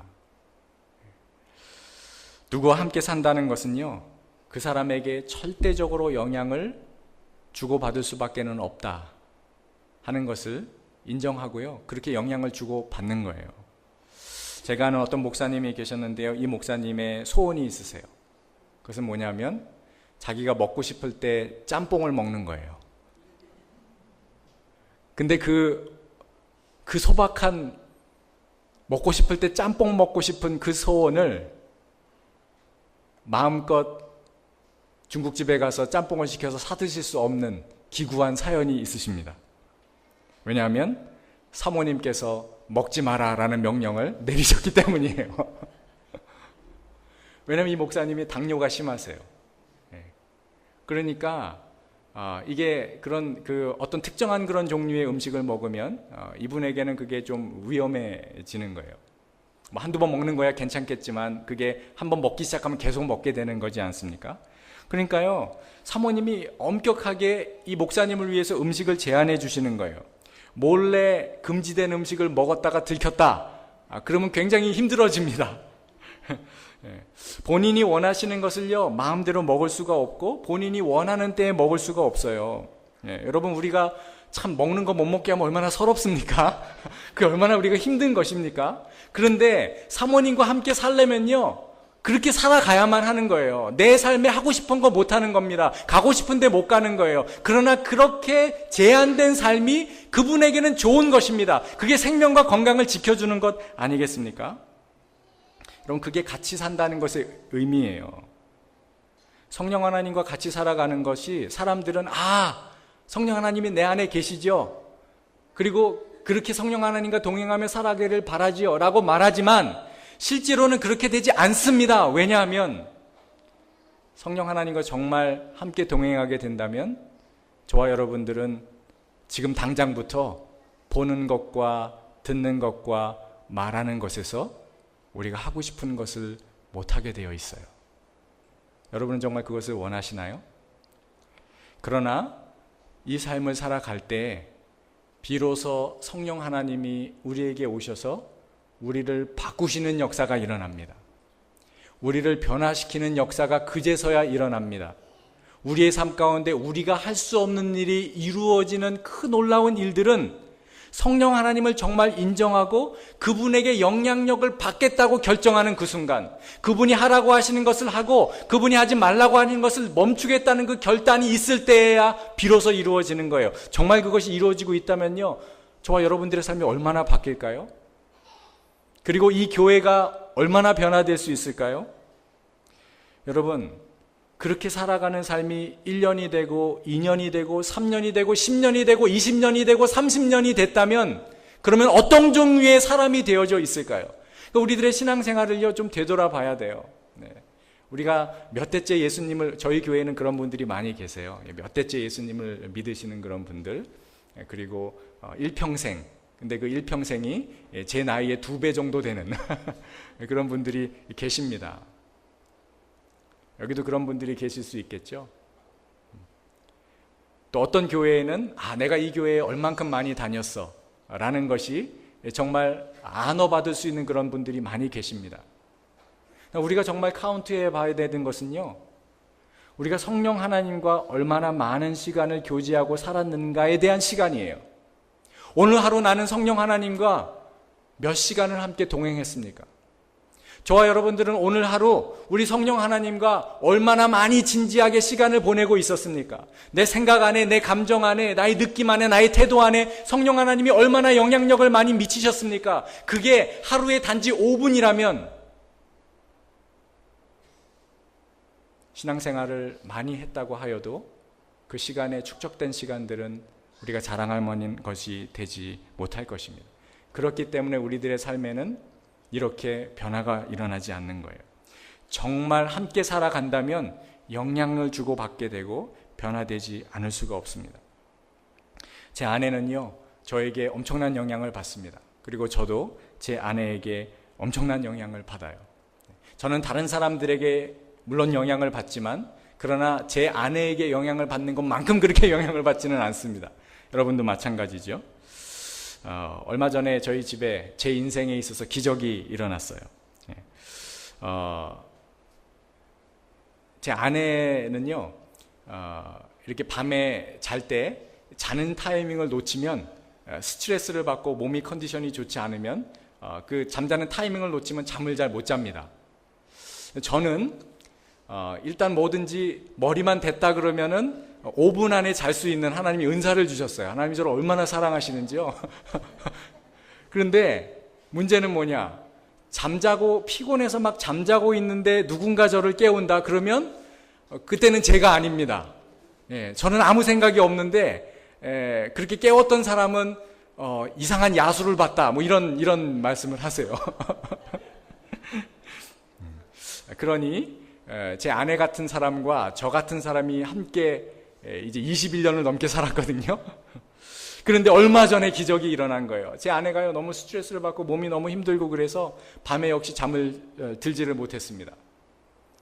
누구와 함께 산다는 것은요, 그 사람에게 절대적으로 영향을 주고받을 수밖에는 없다 하는 것을 인정하고요, 그렇게 영향을 주고받는 거예요. 제가 아는 어떤 목사님이 계셨는데요, 이 목사님의 소원이 있으세요. 그것은 뭐냐면 자기가 먹고 싶을 때 짬뽕을 먹는 거예요. 근데 그 그 소박한 먹고 싶을 때 짬뽕 먹고 싶은 그 소원을 마음껏 중국집에 가서 짬뽕을 시켜서 사드실 수 없는 기구한 사연이 있으십니다. 왜냐하면 사모님께서 먹지 마라 라는 명령을 내리셨기 때문이에요. 왜냐하면 이 목사님이 당뇨가 심하세요. 그러니까 이게 그런 어떤 특정한 그런 종류의 음식을 먹으면 이분에게는 그게 좀 위험해지는 거예요. 뭐 한두 번 먹는 거야 괜찮겠지만 그게 한번 먹기 시작하면 계속 먹게 되는 거지 않습니까? 그러니까요, 사모님이 엄격하게 이 목사님을 위해서 음식을 제안해 주시는 거예요. 몰래 금지된 음식을 먹었다가 들켰다. 그러면 굉장히 힘들어집니다. 본인이 원하시는 것을요, 마음대로 먹을 수가 없고 본인이 원하는 때에 먹을 수가 없어요. 여러분, 우리가 참 먹는 거 못 먹게 하면 얼마나 서럽습니까? 그게 얼마나 우리가 힘든 것입니까? 그런데 사모님과 함께 살려면요, 그렇게 살아가야만 하는 거예요. 내 삶에 하고 싶은 거 못 하는 겁니다. 가고 싶은데 못 가는 거예요. 그러나 그렇게 제한된 삶이 그분에게는 좋은 것입니다. 그게 생명과 건강을 지켜주는 것 아니겠습니까? 여러분, 그게 같이 산다는 것의 의미예요. 성령 하나님과 같이 살아가는 것이, 사람들은 성령 하나님이 내 안에 계시죠, 그리고 그렇게 성령 하나님과 동행하며 살아가기를 바라지요 라고 말하지만 실제로는 그렇게 되지 않습니다. 왜냐하면 성령 하나님과 정말 함께 동행하게 된다면 저와 여러분들은 지금 당장부터 보는 것과 듣는 것과 말하는 것에서 우리가 하고 싶은 것을 못하게 되어 있어요. 여러분은 정말 그것을 원하시나요? 그러나 이 삶을 살아갈 때 비로소 성령 하나님이 우리에게 오셔서 우리를 바꾸시는 역사가 일어납니다. 우리를 변화시키는 역사가 그제서야 일어납니다. 우리의 삶 가운데 우리가 할 수 없는 일이 이루어지는 그 놀라운 일들은 성령 하나님을 정말 인정하고 그분에게 영향력을 받겠다고 결정하는 그 순간, 그분이 하라고 하시는 것을 하고 그분이 하지 말라고 하는 것을 멈추겠다는 그 결단이 있을 때에야 비로소 이루어지는 거예요. 정말 그것이 이루어지고 있다면요, 저와 여러분들의 삶이 얼마나 바뀔까요? 그리고 이 교회가 얼마나 변화될 수 있을까요? 여러분, 그렇게 살아가는 삶이 1년이 되고 2년이 되고 3년이 되고 10년이 되고 20년이 되고 30년이 됐다면 그러면 어떤 종류의 사람이 되어져 있을까요? 우리들의 신앙생활을요, 좀 되돌아봐야 돼요. 우리가 몇 대째 예수님을, 저희 교회에는 그런 분들이 많이 계세요. 몇 대째 예수님을 믿으시는 그런 분들, 그리고 일평생, 근데 그 일평생이 제 나이의 2배 정도 되는 그런 분들이 계십니다. 여기도 그런 분들이 계실 수 있겠죠. 또 어떤 교회에는 내가 이 교회에 얼만큼 많이 다녔어 라는 것이 정말 안어받을 수 있는 그런 분들이 많이 계십니다. 우리가 정말 카운트해 봐야 되는 것은요, 우리가 성령 하나님과 얼마나 많은 시간을 교제하고 살았는가에 대한 시간이에요. 오늘 하루 나는 성령 하나님과 몇 시간을 함께 동행했습니까? 저와 여러분들은 오늘 하루 우리 성령 하나님과 얼마나 많이 진지하게 시간을 보내고 있었습니까? 내 생각 안에, 내 감정 안에, 나의 느낌 안에, 나의 태도 안에 성령 하나님이 얼마나 영향력을 많이 미치셨습니까? 그게 하루에 단지 5분이라면 신앙생활을 많이 했다고 하여도 그 시간에 축적된 시간들은 우리가 자랑할 만한 것이 되지 못할 것입니다. 그렇기 때문에 우리들의 삶에는 이렇게 변화가 일어나지 않는 거예요. 정말 함께 살아간다면 영향을 주고받게 되고 변화되지 않을 수가 없습니다. 제 아내는요, 저에게 엄청난 영향을 받습니다. 그리고 저도 제 아내에게 엄청난 영향을 받아요. 저는 다른 사람들에게 물론 영향을 받지만, 그러나 제 아내에게 영향을 받는 것만큼 그렇게 영향을 받지는 않습니다. 여러분도 마찬가지죠. 얼마 전에 저희 집에 제 인생에 있어서 기적이 일어났어요. 제 아내는요, 이렇게 밤에 잘 때 자는 타이밍을 놓치면 스트레스를 받고 몸이 컨디션이 좋지 않으면 그 잠자는 타이밍을 놓치면 잠을 잘 못 잡니다. 저는 일단 뭐든지 머리만 댔다 그러면은 5분 안에 잘 수 있는 하나님이 은사를 주셨어요. 하나님이 저를 얼마나 사랑하시는지요. 그런데 문제는 뭐냐? 잠자고 피곤해서 막 잠자고 있는데 누군가 저를 깨운다 그러면 그때는 제가 아닙니다. 저는 아무 생각이 없는데 그렇게 깨웠던 사람은 이상한 야수를 봤다 뭐 이런 말씀을 하세요. 그러니 제 아내 같은 사람과 저 같은 사람이 함께 이제 21년을 넘게 살았거든요. 그런데 얼마 전에 기적이 일어난 거예요. 제 아내가요 너무 스트레스를 받고 몸이 너무 힘들고 그래서 밤에 역시 잠을 들지를 못했습니다.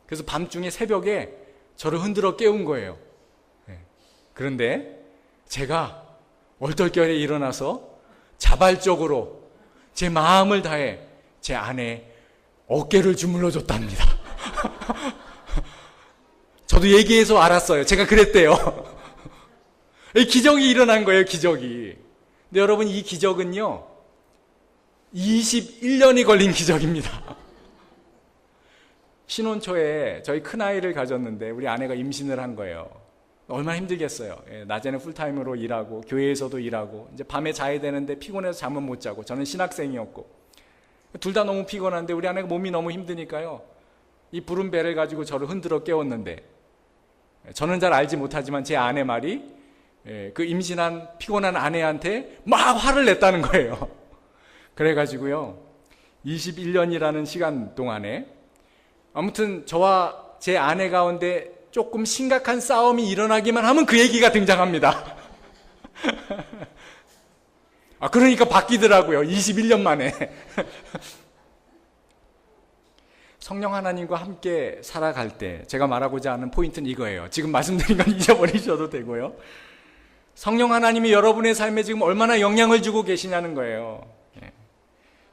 그래서 밤중에 새벽에 저를 흔들어 깨운 거예요. 그런데 제가 얼떨결에 일어나서 자발적으로 제 마음을 다해 제 아내 어깨를 주물러 줬답니다. 저도 얘기해서 알았어요. 제가 그랬대요. 기적이 일어난 거예요, 기적이. 근데 여러분, 이 기적은요, 21년이 걸린 기적입니다. 신혼 초에 저희 큰아이를 가졌는데 우리 아내가 임신을 한 거예요. 얼마나 힘들겠어요. 낮에는 풀타임으로 일하고 교회에서도 일하고 이제 밤에 자야 되는데 피곤해서 잠은 못 자고 저는 신학생이었고 둘 다 너무 피곤한데 우리 아내가 몸이 너무 힘드니까요. 이 부른 배를 가지고 저를 흔들어 깨웠는데 저는 잘 알지 못하지만 제 아내 말이 그 임신한 피곤한 아내한테 막 화를 냈다는 거예요. 그래가지고요 21년이라는 시간 동안에 아무튼 저와 제 아내 가운데 조금 심각한 싸움이 일어나기만 하면 그 얘기가 등장합니다. 그러니까 바뀌더라고요. 21년 만에. 성령 하나님과 함께 살아갈 때 제가 말하고자 하는 포인트는 이거예요. 지금 말씀드린 건 잊어버리셔도 되고요. 성령 하나님이 여러분의 삶에 지금 얼마나 영향을 주고 계시냐는 거예요.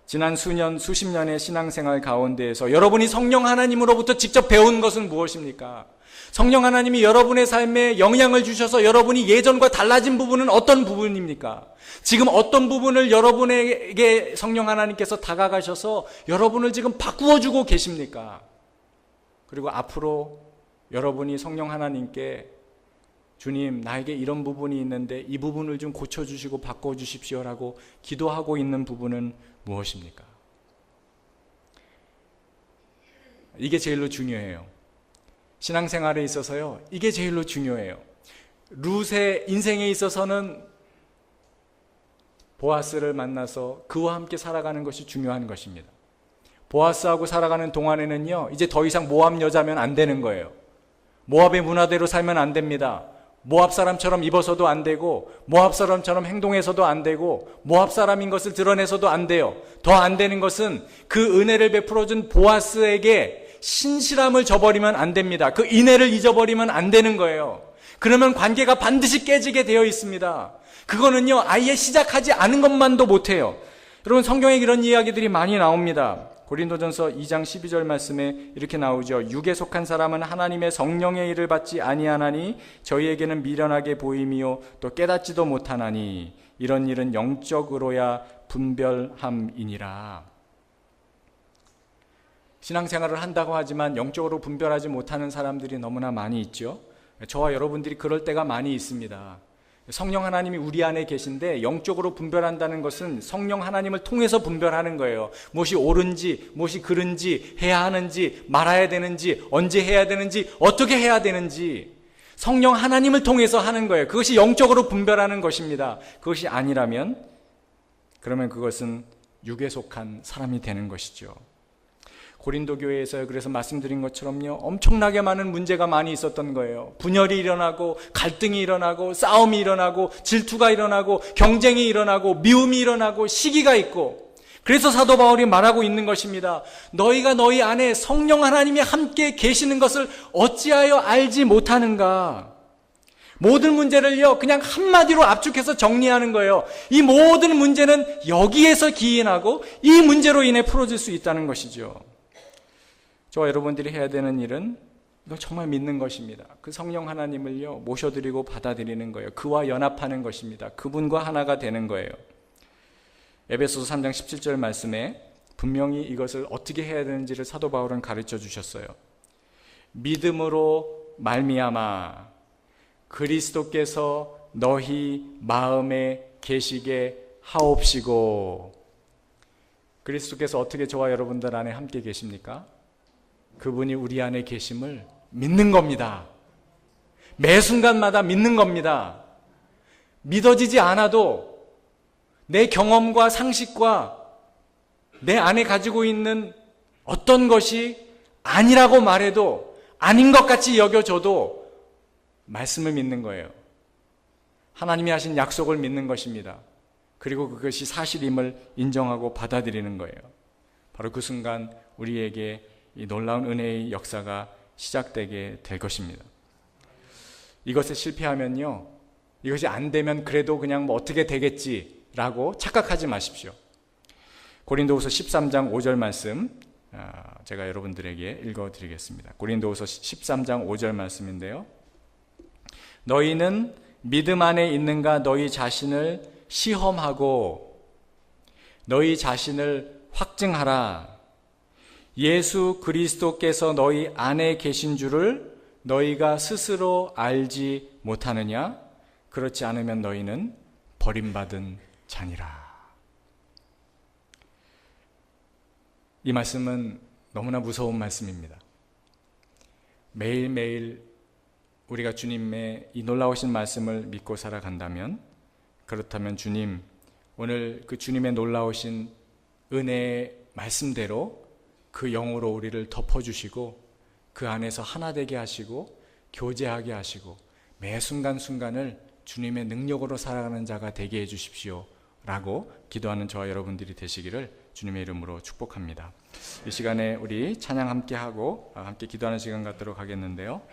지난 수년, 수십 년의 신앙생활 가운데에서 여러분이 성령 하나님으로부터 직접 배운 것은 무엇입니까? 성령 하나님이 여러분의 삶에 영향을 주셔서 여러분이 예전과 달라진 부분은 어떤 부분입니까? 지금 어떤 부분을 여러분에게 성령 하나님께서 다가가셔서 여러분을 지금 바꾸어주고 계십니까? 그리고 앞으로 여러분이 성령 하나님께 주님, 나에게 이런 부분이 있는데 이 부분을 좀 고쳐주시고 바꿔주십시오라고 기도하고 있는 부분은 무엇입니까? 이게 제일로 중요해요. 신앙생활에 있어서요, 이게 제일로 중요해요. 룻의 인생에 있어서는 보아스를 만나서 그와 함께 살아가는 것이 중요한 것입니다. 보아스하고 살아가는 동안에는요, 이제 더 이상 모압 여자면 안 되는 거예요. 모압의 문화대로 살면 안 됩니다. 모압 사람처럼 입어서도 안 되고 모압 사람처럼 행동해서도 안 되고 모압 사람인 것을 드러내서도 안 돼요. 더 안 되는 것은 그 은혜를 베풀어준 보아스에게 신실함을 저버리면 안 됩니다. 그 인애를 잊어버리면 안 되는 거예요. 그러면 관계가 반드시 깨지게 되어 있습니다. 그거는요, 아예 시작하지 않은 것만도 못해요. 여러분, 성경에 이런 이야기들이 많이 나옵니다. 고린도전서 2장 12절 말씀에 이렇게 나오죠. 육에 속한 사람은 하나님의 성령의 일을 받지 아니하나니 저희에게는 미련하게 보임이요 또 깨닫지도 못하나니 이런 일은 영적으로야 분별함이니라. 신앙생활을 한다고 하지만 영적으로 분별하지 못하는 사람들이 너무나 많이 있죠. 저와 여러분들이 그럴 때가 많이 있습니다. 성령 하나님이 우리 안에 계신데 영적으로 분별한다는 것은 성령 하나님을 통해서 분별하는 거예요. 무엇이 옳은지, 무엇이 그른지, 해야 하는지, 말아야 되는지, 언제 해야 되는지, 어떻게 해야 되는지 성령 하나님을 통해서 하는 거예요. 그것이 영적으로 분별하는 것입니다. 그것이 아니라면 그러면 그것은 육에 속한 사람이 되는 것이죠. 고린도 교회에서 그래서 말씀드린 것처럼요, 엄청나게 많은 문제가 많이 있었던 거예요. 분열이 일어나고 갈등이 일어나고 싸움이 일어나고 질투가 일어나고 경쟁이 일어나고 미움이 일어나고 시기가 있고, 그래서 사도 바울이 말하고 있는 것입니다. 너희가 너희 안에 성령 하나님이 함께 계시는 것을 어찌하여 알지 못하는가? 모든 문제를요, 그냥 한마디로 압축해서 정리하는 거예요. 이 모든 문제는 여기에서 기인하고 이 문제로 인해 풀어질 수 있다는 것이죠. 저와 여러분들이 해야 되는 일은 이거 정말 믿는 것입니다. 그 성령 하나님을요, 모셔드리고 받아들이는 거예요. 그와 연합하는 것입니다. 그분과 하나가 되는 거예요. 에베소서 3장 17절 말씀에 분명히 이것을 어떻게 해야 되는지를 사도 바울은 가르쳐 주셨어요. 믿음으로 말미암아 그리스도께서 너희 마음에 계시게 하옵시고, 그리스도께서 어떻게 저와 여러분들 안에 함께 계십니까? 그분이 우리 안에 계심을 믿는 겁니다. 매 순간마다 믿는 겁니다. 믿어지지 않아도 내 경험과 상식과 내 안에 가지고 있는 어떤 것이 아니라고 말해도 아닌 것 같이 여겨져도 말씀을 믿는 거예요. 하나님이 하신 약속을 믿는 것입니다. 그리고 그것이 사실임을 인정하고 받아들이는 거예요. 바로 그 순간 우리에게 이 놀라운 은혜의 역사가 시작되게 될 것입니다. 이것에 실패하면요, 이것이 안 되면 그래도 그냥 뭐 어떻게 되겠지라고 착각하지 마십시오. 고린도후서 13장 5절 말씀 제가 여러분들에게 읽어드리겠습니다. 고린도후서 13장 5절 말씀인데요. 너희는 믿음 안에 있는가 너희 자신을 시험하고 너희 자신을 확증하라. 예수 그리스도께서 너희 안에 계신 줄을 너희가 스스로 알지 못하느냐? 그렇지 않으면 너희는 버림받은 자니라. 이 말씀은 너무나 무서운 말씀입니다. 매일매일 우리가 주님의 이 놀라우신 말씀을 믿고 살아간다면, 그렇다면 주님, 오늘 그 주님의 놀라우신 은혜의 말씀대로 그 영으로 우리를 덮어주시고 그 안에서 하나 되게 하시고 교제하게 하시고 매 순간순간을 주님의 능력으로 살아가는 자가 되게 해주십시오 라고 기도하는 저와 여러분들이 되시기를 주님의 이름으로 축복합니다. 이 시간에 우리 찬양 함께 하고 함께 기도하는 시간 갖도록 하겠는데요.